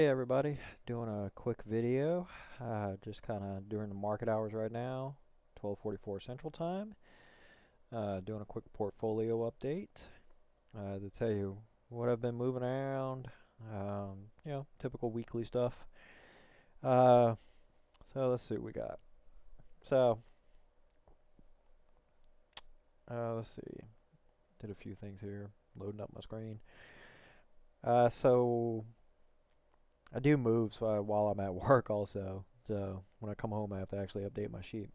Hey everybody, doing a quick video, just kind of during the market hours right now, 12:44 Central Time, doing a quick portfolio update to tell you what I've been moving around, typical weekly stuff. Uh, so let's see what we got. So, let's see, did a few things here, loading up my screen. So I do move while I'm at work also. So when I come home, I have to actually update my sheet.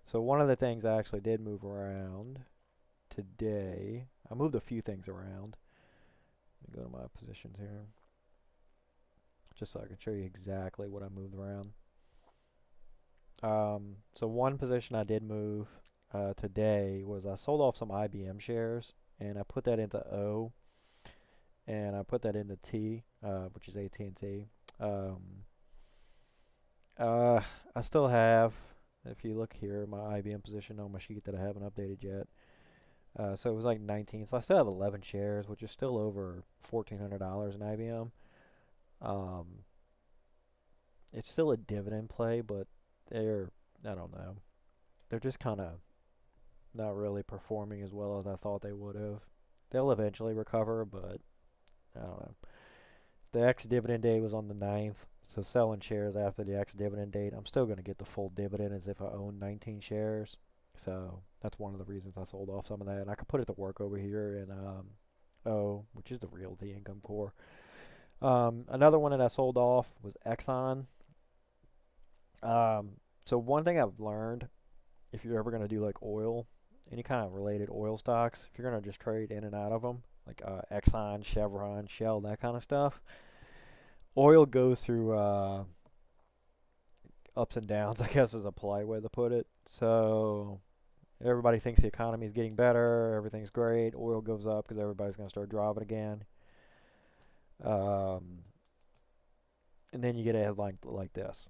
So one of the things I actually did move around today, I moved a few things around. Let me go to my positions here, just so I can show you exactly what I moved around. So one position I did move today was I sold off some IBM shares, and I put that into O, and I put that into T, which is AT&T. Um, uh, I still have, if you look here, my IBM position on my sheet that I haven't updated yet. So it was like 19. So I still have 11 shares, which is still over $1,400 in IBM. Um, it's still a dividend play, but they're, I don't know, they're just kind of not really performing as well as I thought they would have. They'll eventually recover, but I don't know. The ex-dividend date was on the 9th, so selling shares after the ex-dividend date, I'm still going to get the full dividend as if I own 19 shares. So that's one of the reasons I sold off some of that. And I could put it to work over here in O, which is the Realty Income Core. Another one that I sold off was Exxon. Um, so one thing I've learned, if you're ever going to do like oil, any kind of related oil stocks, if you're going to just trade in and out of them, like Exxon, Chevron, Shell, that kind of stuff, oil goes through ups and downs, I guess is a polite way to put it. So everybody thinks the economy is getting better, everything's great, oil goes up because everybody's going to start driving again. Um, and then you get a headline like this.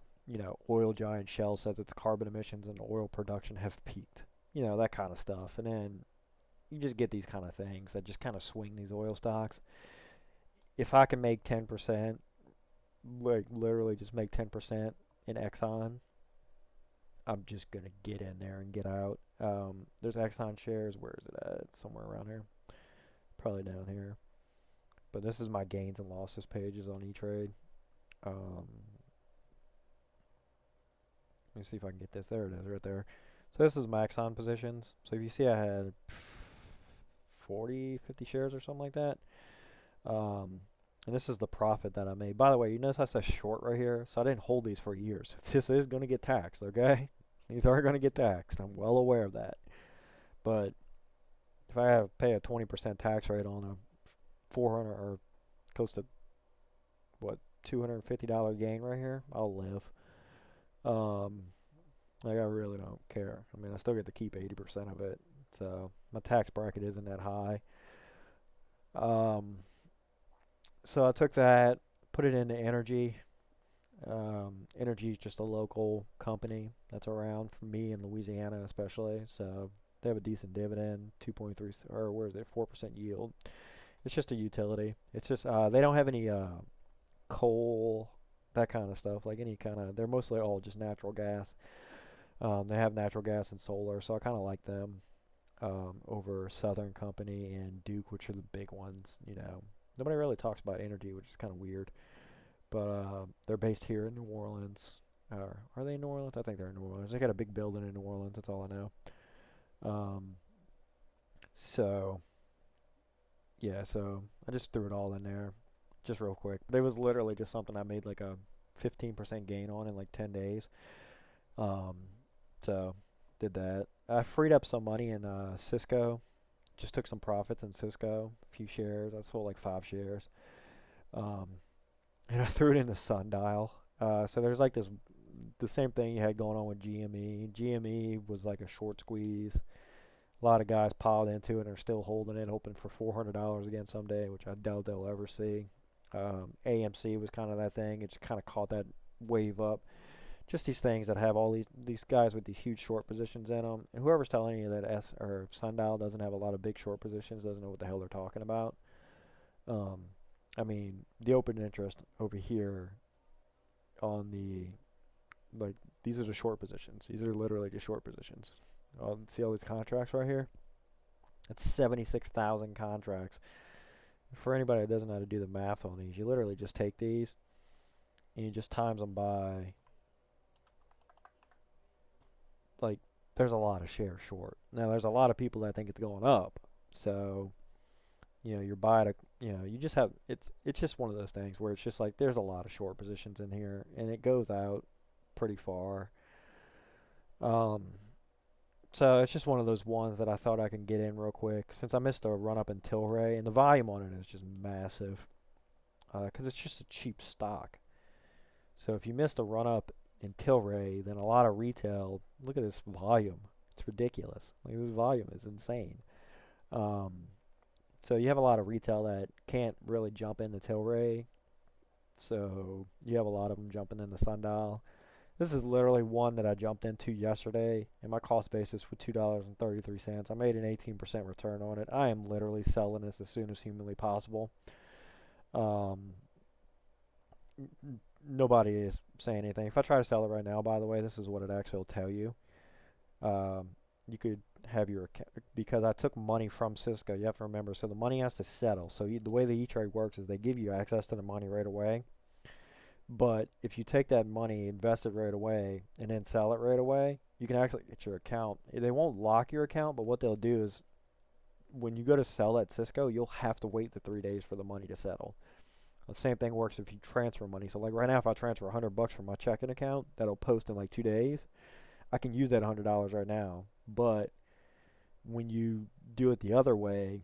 Oil giant Shell says its carbon emissions and oil production have peaked. That kind of stuff. And then you just get these kind of things that just kind of swing these oil stocks. If I can make 10%, like literally just make 10% in Exxon, I'm just gonna get in there and get out. There's Exxon shares. Where is it at? It's somewhere around here. Probably down here. But this is my gains and losses pages on E-Trade. Um, let me see if I can get this. There it is, right there. So this is my Exxon positions. So if you see, I had 40, 50 shares or something like that. Um, and this is the profit that I made. By the way, you notice I said short right here. So I didn't hold these for years. This is going to get taxed, okay? These are going to get taxed. I'm well aware of that. But if I have pay a 20% tax rate on a 400 or close to what $250 gain right here, I'll live. Um, like I really don't care. I mean, I still get to keep 80% of it, so my tax bracket isn't that high. Um, so I took that, put it into energy. Energy is just a local company that's around for me in Louisiana, especially. So they have a decent dividend, 2.3 or where is it, 4% yield. It's just a utility. It's just they don't have any coal, that kind of stuff. Like any kind of, they're mostly all just natural gas. They have natural gas and solar, so I kind of like them over Southern Company and Duke, which are the big ones. Nobody really talks about energy, which is kind of weird. But they're based here in New Orleans. Are they in New Orleans? I think they're in New Orleans. They got a big building in New Orleans. That's all I know. Um, so yeah, so I just threw it all in there, just real quick. But it was literally just something I made like a 15% gain on in like 10 days. Um, so did that. I freed up some money in Cisco. Just took some profits in Cisco, a few shares. I sold like 5 shares. Um, and I threw it into Sundial. So there's like the same thing you had going on with GME. GME was like a short squeeze. A lot of guys piled into it and are still holding it, hoping for $400 again someday, which I doubt they'll ever see. AMC was kind of that thing. It just kind of caught that wave up. Just these things that have all these guys with these huge short positions in them. And whoever's telling you that S or Sundial doesn't have a lot of big short positions doesn't know what the hell they're talking about. Um, I mean, the open interest over here on the, like, these are the short positions. These are literally just short positions. See all these contracts right here? That's 76,000 contracts. For anybody that doesn't know how to do the math on these, you literally just take these and you just times them by, like, there's a lot of shares short. Now, there's a lot of people that think it's going up. So, you're buying you just have, it's just one of those things where it's just like there's a lot of short positions in here and it goes out pretty far. Um, so it's just one of those ones that I thought I can get in real quick since I missed a run up in Tilray and the volume on it is just massive because it's just a cheap stock. So if you missed a run up in Tilray, then a lot of retail. Look at this volume; it's ridiculous. Like this volume is insane. Um, so you have a lot of retail that can't really jump into Tilray. So you have a lot of them jumping into Sundial. This is literally one that I jumped into yesterday, and my cost basis was $2.33. I made an 18% return on it. I am literally selling this as soon as humanly possible. Um, Nobody is saying anything. If I try to sell it right now, by the way, this is what it actually will tell you. You could have your account because I took money from Cisco. You have to remember, so the money has to settle. So the way the E-Trade works is they give you access to the money right away. But if you take that money, invest it right away, and then sell it right away, you can actually get your account. They won't lock your account, but what they'll do is when you go to sell at Cisco, you'll have to wait the 3 days for the money to settle. The same thing works if you transfer money. So like right now, if I transfer $100 from my checking account, that'll post in like 2 days. I can use that $100 right now. But when you do it the other way,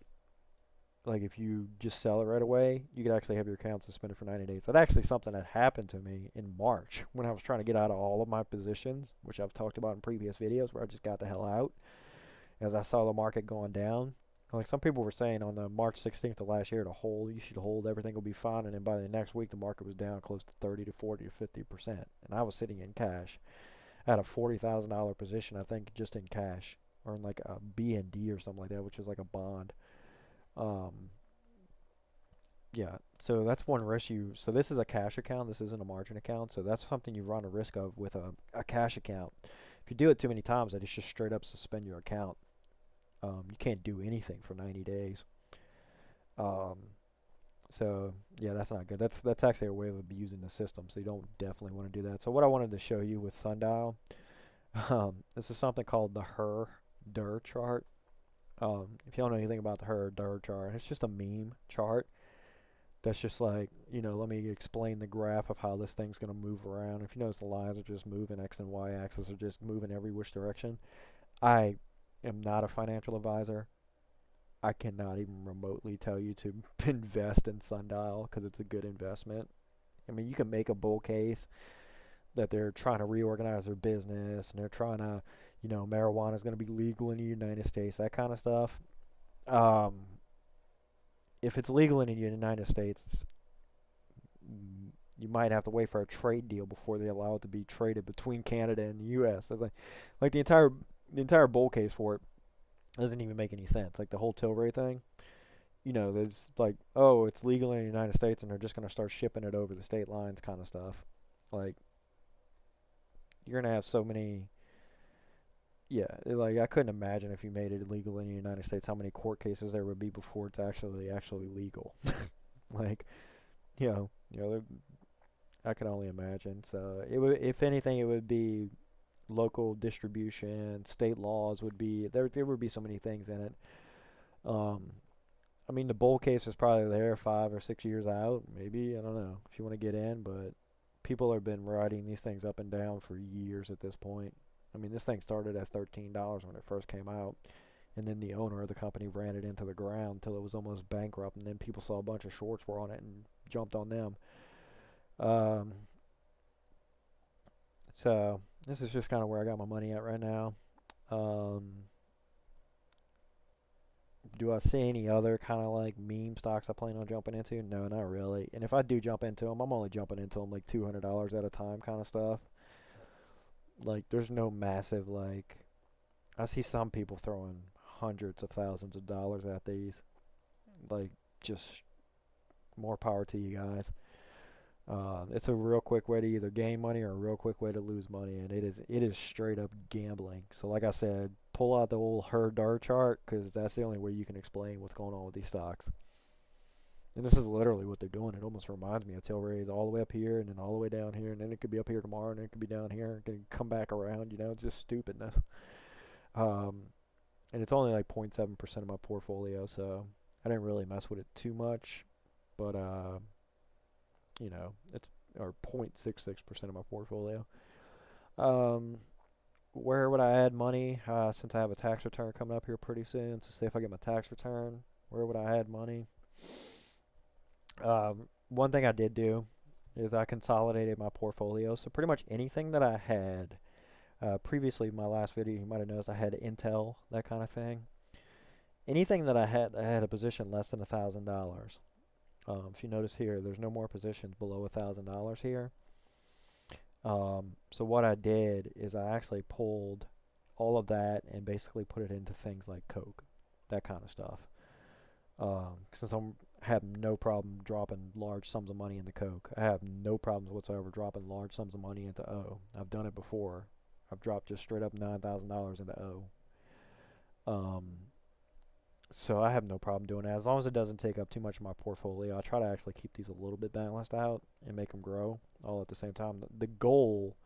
like if you just sell it right away, you could actually have your account suspended for 90 days. That's actually something that happened to me in March when I was trying to get out of all of my positions, which I've talked about in previous videos where I just got the hell out as I saw the market going down. Like some people were saying on the March 16th of last year to hold, you should hold, everything will be fine. And then by the next week, the market was down close to 30 to 40 to 50%. And I was sitting in cash. I had a $40,000 position, I think, just in cash or in like a BND or something like that, which is like a bond. Um, yeah, so that's one risk you. So this is a cash account. This isn't a margin account. So that's something you run a risk of with a cash account. If you do it too many times, that it's just straight up suspend your account. You can't do anything for 90 days. Um, so yeah, that's not good. That's actually a way of abusing the system. So you don't definitely want to do that. So what I wanted to show you with Sundial, this is something called the Hurr Durr chart. If you don't know anything about the Hurr Durr chart, it's just a meme chart. That's just like, let me explain the graph of how this thing's going to move around. If you notice the lines are just moving, X and Y axis are just moving every which direction. I am not a financial advisor. I cannot even remotely tell you to invest in Sundial because it's a good investment. I mean, you can make a bull case that they're trying to reorganize their business and they're trying to, marijuana is going to be legal in the United States, that kind of stuff. Um, if it's legal in the United States, you might have to wait for a trade deal before they allow it to be traded between Canada and the U.S. It's like the entire bull case for it doesn't even make any sense. Like the whole Tilray thing, there's like, oh, it's legal in the United States and they're just gonna start shipping it over the state lines, kind of stuff. Like you're gonna have so many. Yeah, like I couldn't imagine if you made it illegal in the United States, how many court cases there would be before it's actually legal. Like, I can only imagine. So it would, if anything, it would be local distribution, state laws would be there. There would be so many things in it. Um, I mean, the bull case is probably there 5 or 6 years out, maybe. I don't know if you want to get in, but people have been riding these things up and down for years at this point. I mean, this thing started at $13 when it first came out, and then the owner of the company ran it into the ground until it was almost bankrupt, and then people saw a bunch of shorts were on it and jumped on them. Um, so this is just kind of where I got my money at right now. Um, do I see any other kind of like meme stocks I plan on jumping into? No, not really. And if I do jump into them, I'm only jumping into them like $200 at a time kind of stuff. Like there's no massive like I see some people throwing hundreds of thousands of dollars at these like just More power to you guys. It's a real quick way to either gain money or a real quick way to lose money, and it is straight up gambling. So like I said, pull out the old Hurr Durr chart because that's the only way you can explain what's going on with these stocks. And this is literally what they're doing. It almost reminds me of Tilray's all the way up here and then all the way down here, and then it could be up here tomorrow, and then it could be down here, and can come back around. It's just stupidness. Um, and it's only like 0.7% of my portfolio, so I didn't really mess with it too much. But it's or 0.66% of my portfolio. Um, where would I add money? Since I have a tax return coming up here pretty soon, so say if I get my tax return, where would I add money? One thing I did do is I consolidated my portfolio. So pretty much anything that I had previously, in my last video, you might have noticed I had Intel, that kind of thing. Anything that I had a position less than $1,000. If you notice here, there's no more positions below $1,000 here. So what I did is I actually pulled all of that and basically put it into things like Coke, that kind of stuff. Since I have no problem dropping large sums of money into Coke, I have no problems whatsoever dropping large sums of money into O. I've done it before. I've dropped just straight up $9,000 into O. So I have no problem doing that as long as it doesn't take up too much of my portfolio. I try to actually keep these a little bit balanced out and make them grow all at the same time. The goal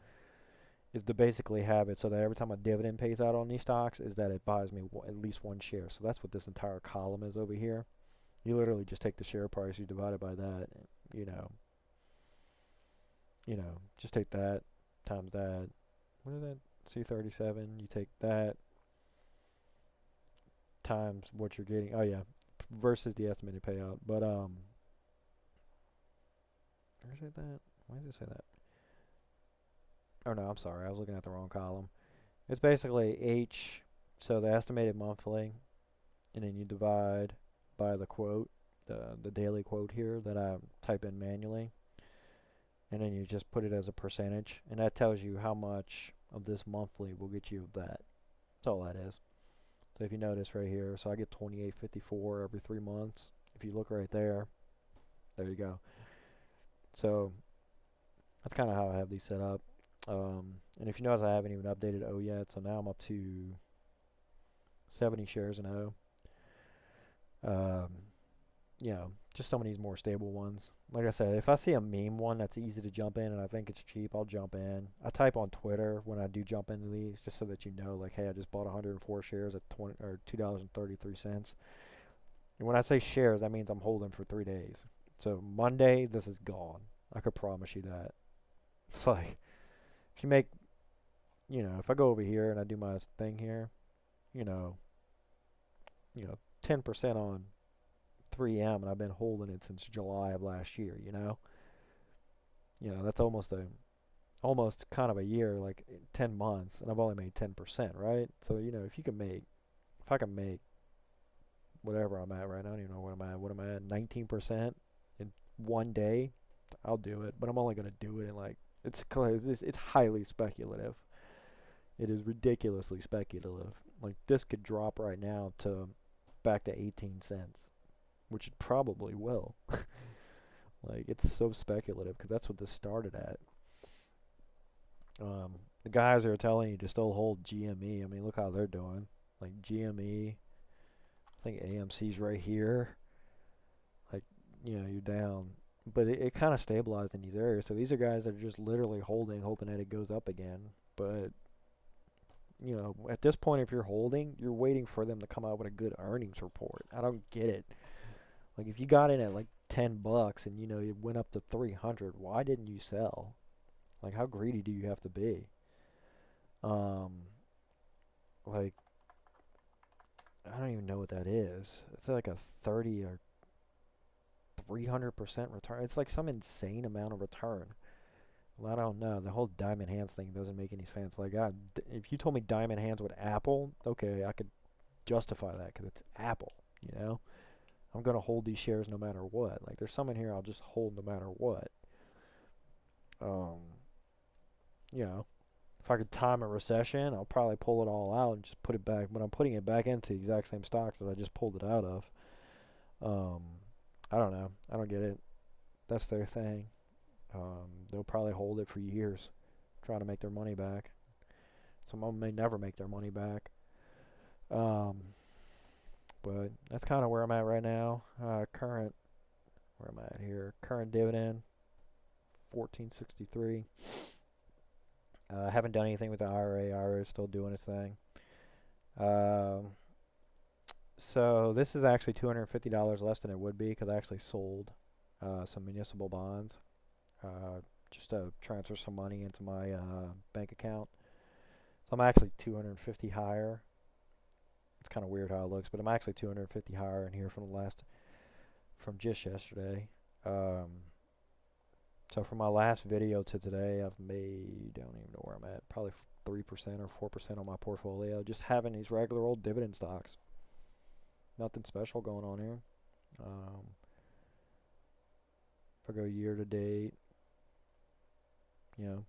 is to basically have it so that every time a dividend pays out on these stocks is that it buys me at least one share. So that's what this entire column is over here. You literally just take the share price, you divide it by that, you know, just take that times that. What is that? C37. You take that times what you're getting. Oh yeah, versus the estimated payout. But where's it that? Why does it say that? Oh no, I'm sorry. I was looking at the wrong column. It's basically H, so the estimated monthly, and then you divide by the quote, the daily quote here that I type in manually, and then you just put it as a percentage, and that tells you how much of this monthly will get you of that. That's all that is. So if you notice right here, so I get 28.54 every 3 months. If you look right there, there you go. So that's kind of how I have these set up. And if you notice, I haven't even updated O yet, so now I'm up to 70 shares in O. Just some of these more stable ones. Like I said, if I see a meme one that's easy to jump in and I think it's cheap, I'll jump in. I type on Twitter when I do jump into these, just so that you know, like, hey, I just bought 104 shares at $2.33. And when I say shares, that means I'm holding for 3 days. So Monday, this is gone. I could promise you that. It's like, if you make, if I go over here and I do my thing here, you know, 10% on 3M, and I've been holding it since July of last year. That's almost kind of a year, like 10 months, and I've only made 10%, right? So if I can make whatever I'm at right now, I don't even know what I'm at. What am I at? 19% in 1 day. I'll do it, but I'm only gonna do it in like it's highly speculative. It is ridiculously speculative. Like this could drop right now to back to 18 cents, which it probably will. Like it's so speculative because that's what this started at. The guys are telling you to still hold GME. I mean, look how they're doing. Like GME, I think AMC's right here. Like, you're down. But it kind of stabilized in these areas. So these are guys that are just literally holding, hoping that it goes up again. But, at this point, if you're holding, you're waiting for them to come out with a good earnings report. I don't get it. Like, if you got in at like $10 and, it went up to 300, why didn't you sell? Like, how greedy do you have to be? Like, I don't even know what that is. It's like a 30 or 300% return. It's like some insane amount of return. Well, I don't know. The whole diamond hands thing doesn't make any sense. Like, if you told me diamond hands with Apple, okay, I could justify that because it's Apple, I'm going to hold these shares no matter what. Like, there's some in here I'll just hold no matter what. If I could time a recession, I'll probably pull it all out and just put it back. But I'm putting it back into the exact same stocks that I just pulled it out of. I don't know. I don't get it. That's their thing. They'll probably hold it for years, trying to make their money back. Some of them may never make their money back. Um, but that's kind of where I'm at right now. Where am I at here? Current dividend, 1463. I haven't done anything with the IRA. IRA is still doing its thing. Um, so this is actually $250 less than it would be because I actually sold some municipal bonds uh, just to transfer some money into my bank account. So I'm actually 250 higher. It's kind of weird how it looks, but I'm actually 250 higher in here from just yesterday. Um, so from my last video to today, I've made, I don't even know where I'm at, probably 3% or 4% on my portfolio, just having these regular old dividend stocks. Nothing special going on here. If I go year to date, you know,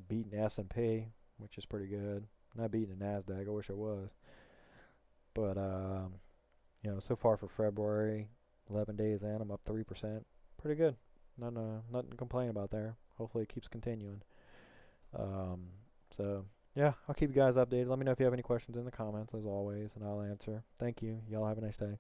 beating S&P, which is pretty good. Not beating the NASDAQ, I wish I was. But, so far for February, 11 days in, I'm up 3%. Pretty good. Nothing to complain about there. Hopefully it keeps continuing. Um, so, yeah, I'll keep you guys updated. Let me know if you have any questions in the comments, as always, and I'll answer. Thank you. Y'all have a nice day.